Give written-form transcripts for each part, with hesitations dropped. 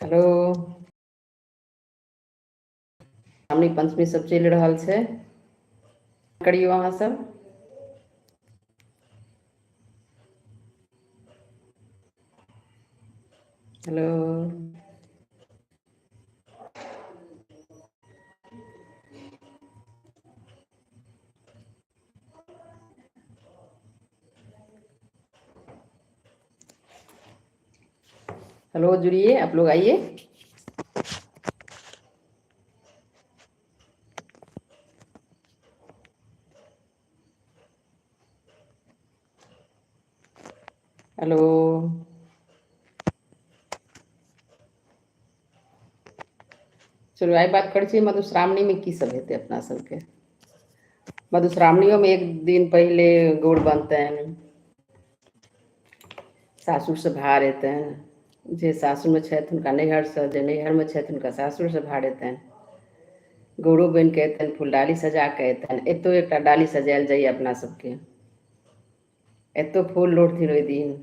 Hello, Ramani पंचमी सब चल रहा है, करियो अहाँ सब। हेलो, हेलो, जुड़िए, आप लोग आइए। हेलो, चलो आई बात कर छी मधुश्रावणी में की सब हेते अपना सबके। मधुश्रावणियों में एक दिन पहले गुड़ बनते हैं, सासुर से भार एते हैं, जे सासुर में छथि हुनका नैहर से, जे नैहर में छथि हुनका सासुर से भार एते हैं। गौरो बन के एतन, फूल डाली सजा के एतन, एतो एक डाली सजायल जाइए अपना सबके, एतो फूल लोढ़थिन ओहि दिन।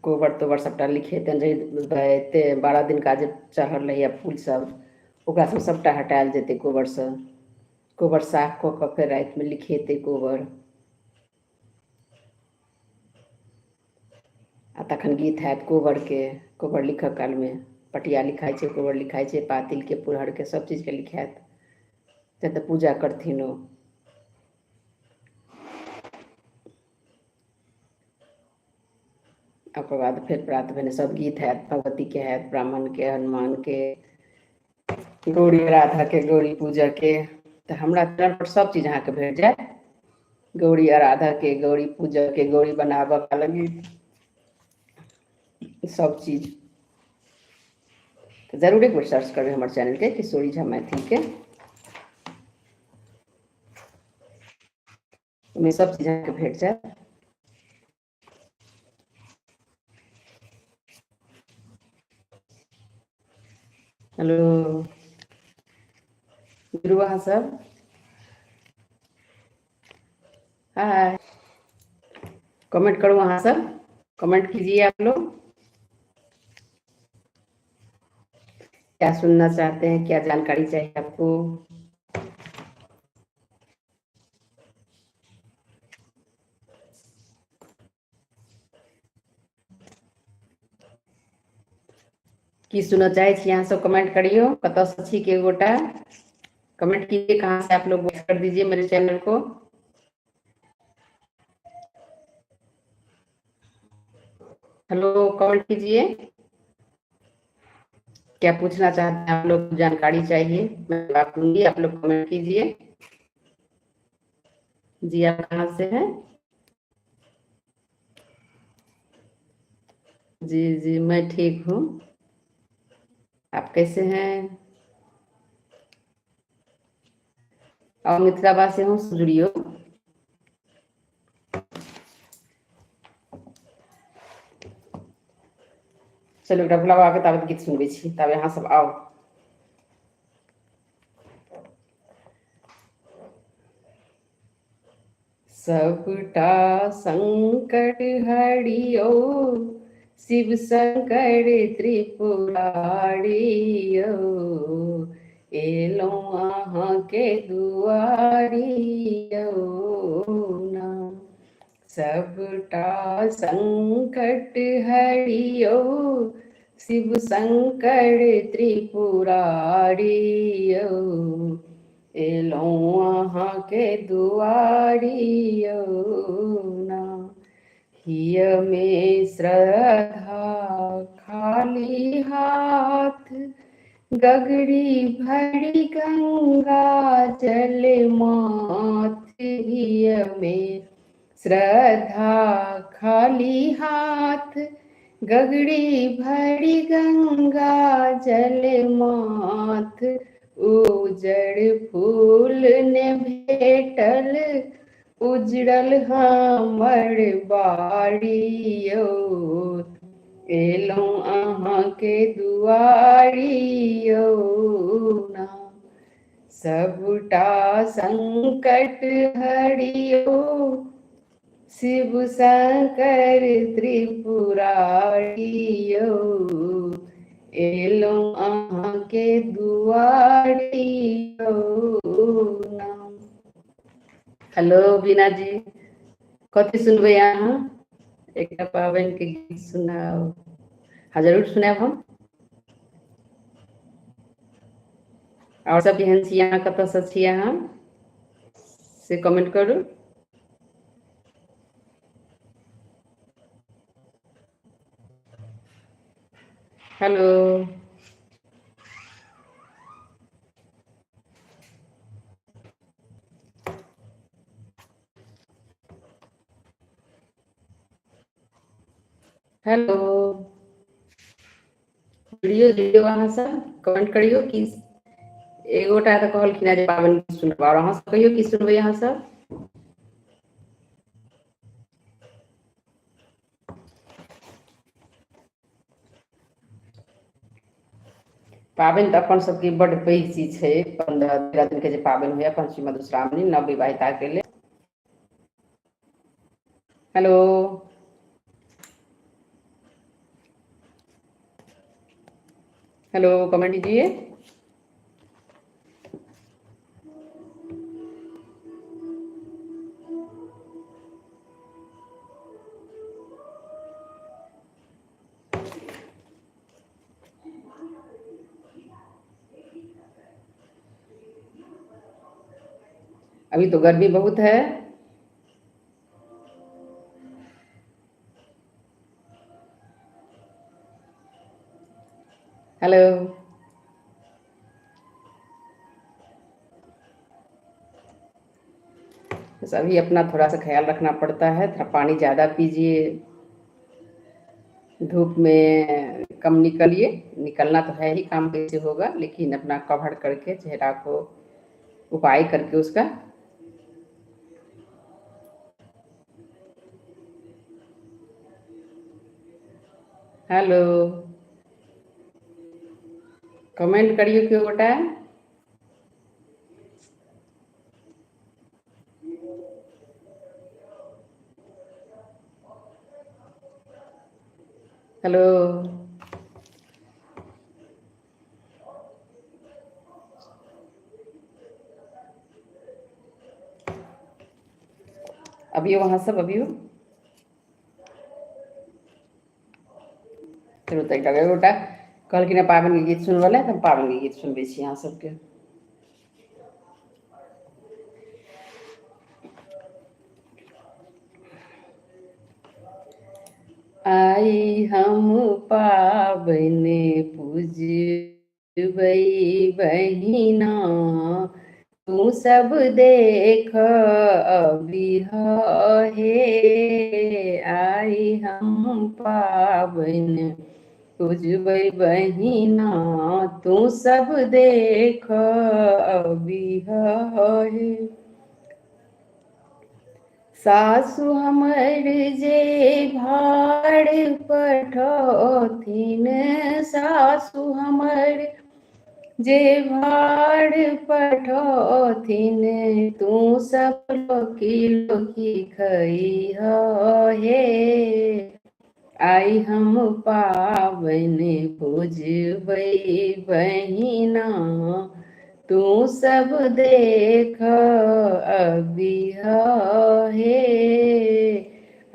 कोबर तोबर सबटा लिखेतन, जे एते 12 दिन का जे चढ़ल रहैया फूल सब, ओकरा सब सबटा हटायल जेतै कोबर से। कोबर साफ कऽ कऽ फेर रातिमे लिखेतै कोबर, आ तखन गीत हैत कोबरके। कोबर लिखऽ कालमे पटिया लिखाइ छै, कोबर लिखाइ छै, पातिलके पुरहरके सब चीजके लिखायत, तऽ पूजा करथिन ओ। ओकर बाद फेर प्रात भेने सब गीत हैत, भगवतीके हैत, ब्राह्मणके, हनुमानके, गौरी राधाके, गौरी पूजयके। तऽ हमरा चैनल पर सब चीज अहाँके भेट जायत, गौरी आराधके, गौरी पूजयके, गौरी बनाबऽ लगी सब चीज। तो जरूर एक बार सर्च करबे हमारे चैनल के किशोरी झा मैथिल के, में सब चीज अहाँके भेट जायत। हेलो, गुरु अहाँ सब, हाय, कमेंट करो अहाँ सब, कमेंट कीजिए आप लोग, क्या सुनना चाहते हैं, क्या जानकारी चाहिए आपको। की सुनना चाहे छी अहाँ सब, कमेंट करियो, कतऽ से छी के गोटा कमेंट कीजिए, कहाँ से आप लोग वॉच कर दीजिए मेरे चैनल को। हेलो, कमेंट कीजिए, क्या पूछना चाहते हैं आप लोग, जानकारी चाहिए मैं जवाब दूंगी, आप लोग कमेंट कीजिए। जी आप कहाँ से हैं? जी जी मैं ठीक हूँ, आप कैसे हैं? और मिथिलावासी हूँ, जुड़ियो। चलो एकटा भोला बाबा के ताबत गीत सुनबै छी, तब यहाँ सब आओ। सबटा संकट हरियो शिव शंकर त्रिपुरारियो, एलौं अहाँके दुआरियो ना। सबटा संकट हरियो शिव शंकर त्रिपुरारियो, एलौं अहाँके दुआरियो ना। हिय में श्रद्धा खाली हाथ, गगरी भरी गंगा जल माथ। हिय में श्रद्धा खाली हाथ, गगरी भरी गंगा जल माथ। उजड़ फूल ने भेटल, उजड़ल हमर बाड़ियो, एलौं अहाँके दुआरियो ना। सबटा संकट हरियो शिव शंकर त्रिपुरारियो एलो अहाँ के दुआरियो नाम। हेलो बीना जी, कथी सुनबे अहाँ? एक पाबनि के गीत सुनाओ। हाँ जरूर सुनाब हम। और सब केहन छी अहाँ, कतऽसँ छी अहाँ से कमेंट करू। हेलो हेलो, वीडियो अहाँ सब कमेंट करियो कि एगोटा तऽ कहलखिन जे पाबनि गीत सुनब, और अहाँ सब कहियो की सुनबै अहाँ सब। पाबनि तऽ अपन सबके बड्ड पैघ चीज छै, 15-13 दिन के जे पाबनि होइया पंचमी मधुश्रावणी नवविवाहिता के लेल। हेलो हेलो, कमेंट कीजिए। अभी तो गर्मी बहुत है। हेलो बस अभी अपना थोड़ा सा ख्याल रखना पड़ता है, थोड़ा पानी ज़्यादा पीजिए, धूप में कम निकलिए। निकलना तो है ही, काम कैसे होगा, लेकिन अपना कवर करके चेहरा को उपाय करके उसका। हेलो कमेंट करियो क्यों गोटा। हेलो अभियो वहाँ सब अभियो चलो तो एक गोटा कहलखिन पाबनि के गीत सुनबै लए, तऽ हम पाबनि के गीत सुनबै छी अहाँ सबके। आई हम पाबनि पूजबै बहिना, तू सब देख अबिह हे। आई हम पाबनि पूजबै बहिना, तू सब देख अबिह हे। सासु हमर जे भाड़ पठौथिन, सासु हमर जे भाड़ पठौथिन, तू सब लोकी लोकी खइह हे। आई हम पाबनि पूजबै बहिना, तू सब देख अबिह हे।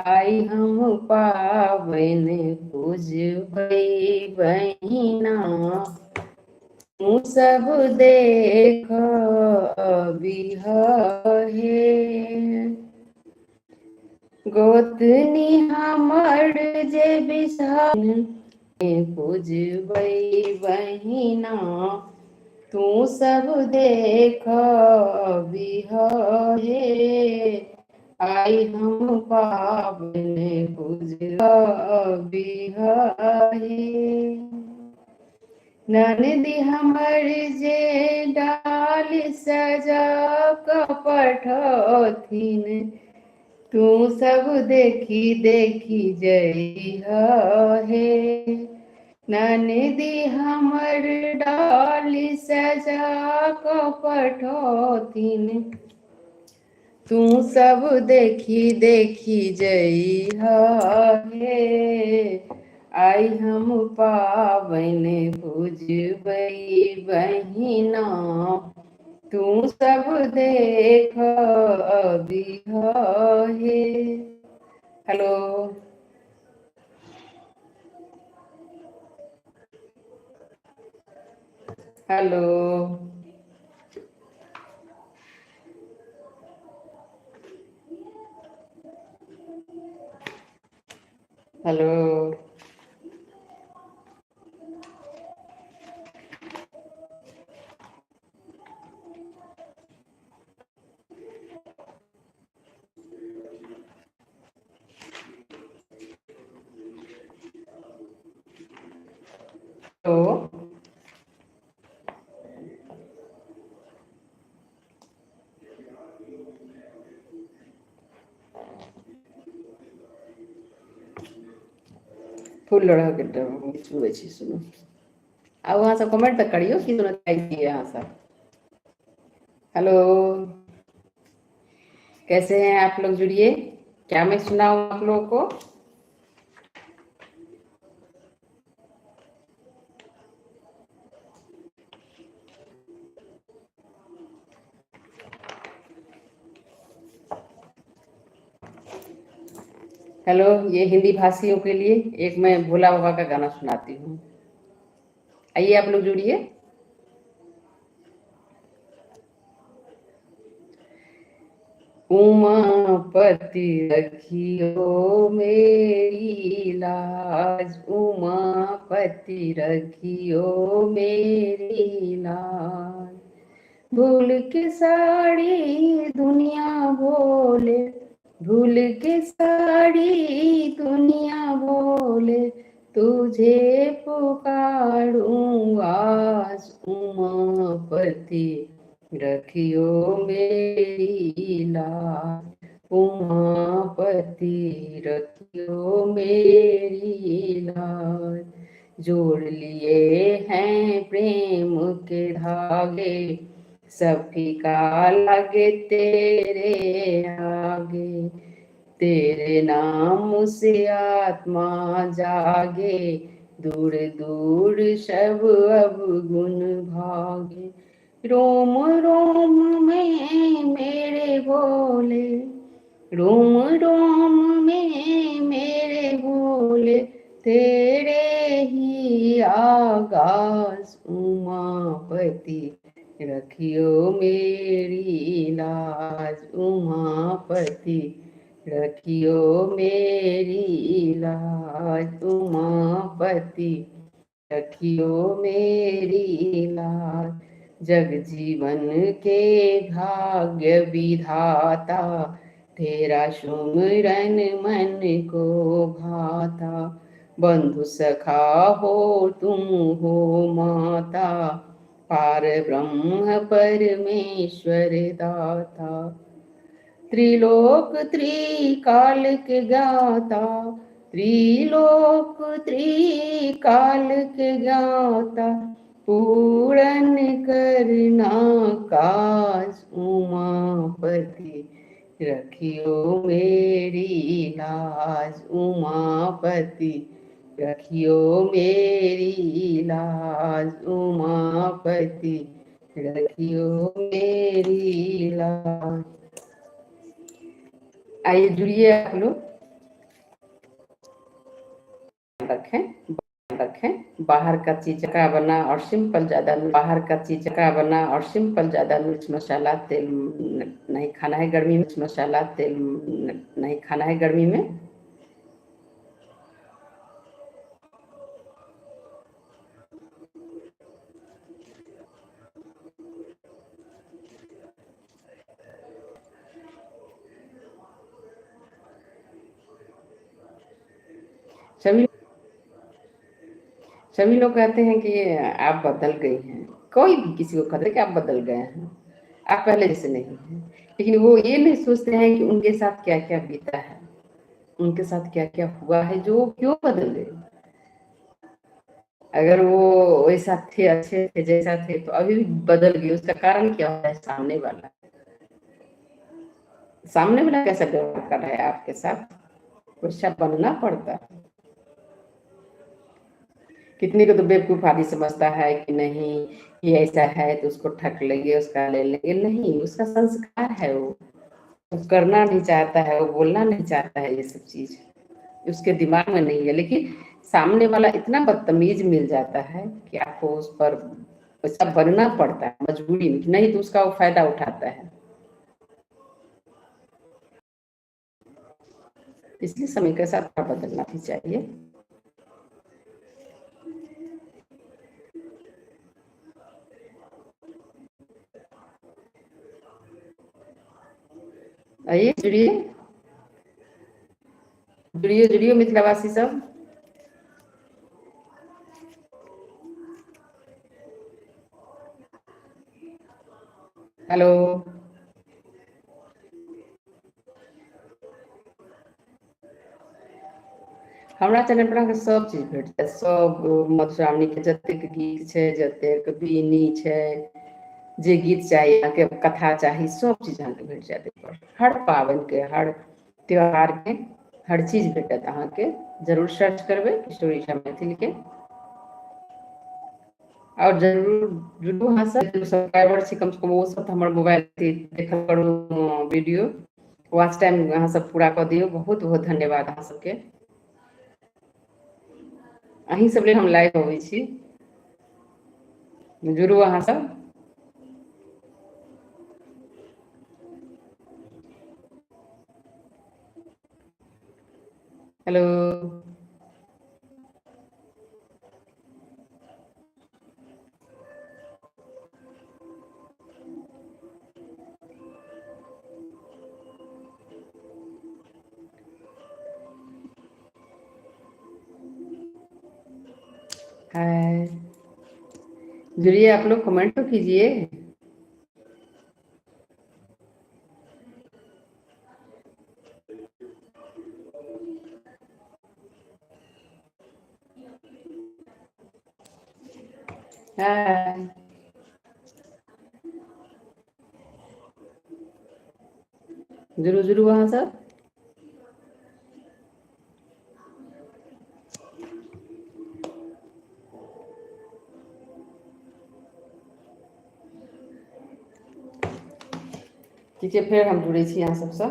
आई हम पाबनि पूजबै बहिना, तू सब देख अबिह हे। गोतनी हमर जे बिसहन, पूजबै बहिना, तू सब देख अबिह हे। आई हम पाबनि पूजबिह हे। ननदी हमर जे डाल सजा कऽ पठौथिन, तू सब देखी देखी जइह हे। ननदी हमर डाली सजा कऽ पठौथिन, तू सब देखी देखी जई हे, आई हम पावन पूजबई बहिना, तू सब देख हे। हेलो हेलो हेलो तो फूल लड़ा के छुए छी सुनो। अब वहाँ सब कमेंट तक करियो कि सुनत चाहिए यहाँ सब। हेलो कैसे हैं आप लोग, जुड़िए। क्या मैं सुनाऊं आप लोगों को? हेलो, ये हिंदी भाषियों के लिए एक मैं भोला बाबा का गाना सुनाती हूँ। आइए आप लोग जुड़िए। उमापति रखियो मेरी लाज, उमापति रखियो मेरी लाज, भूल के साड़ी दुनिया बोले, भूल के साड़ी दुनिया बोले, तुझे पुकारूं आज, उमापति रखियो मेरी लाज, उमापति रखियो मेरी लाज, जोड़ लिए हैं प्रेम के धागे, सब फीका लगे तेरे आगे, तेरे नाम से आत्मा जागे, दूर दूर सब अब गुण भागे, रोम रोम में मेरे बोले, रोम रोम में मेरे बोले, तेरे ही आगाज, उमापति रखियो मेरी लाज, उमापति रखियो मेरी लाज, उमापति रखियो मेरी लाज, जग जीवन के भाग्य विधाता, तेरा सुमिरन मन को भाता, बंधु सखा हो तुम हो माता, पार ब्रह्म परमेश्वर दाता, त्रिलोक त्रिकाल के ज्ञाता, त्रिलोक त्रिकाल के ज्ञाता, पूरन करना काज, उमापति रखियो मेरी लाज, उमापति रखियो मेरी लाज, उमापति रखियो मेरी लाज। आइए जुड़िए आप लोग। रखें रखें, बाहर का चीज का बना और सिंपल ज्यादा, बाहर का चीज का बना और सिंपल ज्यादा मिर्च मसाला तेल नहीं खाना है गर्मी में, मसाला तेल नहीं खाना है गर्मी में। सभी लोग कहते हैं कि आप बदल गई हैं, कोई भी किसी को कहते हैं कि आप बदल गए हैं, आप पहले जैसे नहीं हैं, लेकिन वो ये नहीं सोचते हैं कि उनके साथ क्या क्या बीता है, उनके साथ क्या क्या हुआ है जो क्यों बदल गए। अगर वो वैसा थे, अच्छे थे, जैसा थे, तो अभी भी बदल गए, उसका कारण क्या है? सामने वाला, सामने वाला कैसा व्यवहार कर रहा है आपके साथ, वैसा बनना पड़ता है। कितनी को तो बेवकूफ आदि समझता है कि नहीं ये ऐसा है तो उसको ठग लेंगे, उसका ले लेंगे। नहीं, उसका संस्कार है, वो करना नहीं चाहता है, वो बोलना नहीं चाहता है, ये सब चीज उसके दिमाग में नहीं है। लेकिन सामने वाला इतना बदतमीज मिल जाता है कि आपको उस पर वैसा बनना पड़ता है, मजबूरी में, नहीं तो उसका वो फायदा उठाता है। इसलिए समय के साथ थोड़ा बदलना भी चाहिए। आइए जुड़िए, जुड़िए जुड़िए मिथिलावासी सब। हेलो। हमरा चैनल पर अहाँके सब चीज भेट जायत, सब मधुश्रावणी के जतेक गीत छै, जतेक बीनी छै, जे गीत चाही अहाँके, कथा चाही, सब चीज अहाँके भेट जायत एहिपर। हर पाबनि के, हर त्योहार के हर चीज भेटत अहाँके। जरूर सर्च करबै स्टोरी मैथिल के, और जरूर जुड़ू अहाँ सब। जो सब्सक्राइबर छै कम से कम, वो सब तऽ हमर मोबाइल देखल करू वीडियो, वॉच टाइम अहाँ सब पूरा कऽ दियौ। बहुत बहुत धन्यवाद अहाँ सबके, अहीं सब लेल हम लाइव अबै छी। जुड़ू अहाँ सब। हेलो। हाय, जुड़िए आप लोग, कमेंट तो कीजिए। हाय, जुड़ू जुड़ू वहाँ सब। ठीक है, फिर हम जुड़े छी अहाँ सबसँ।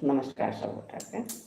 नमस्कार सब गोटाके।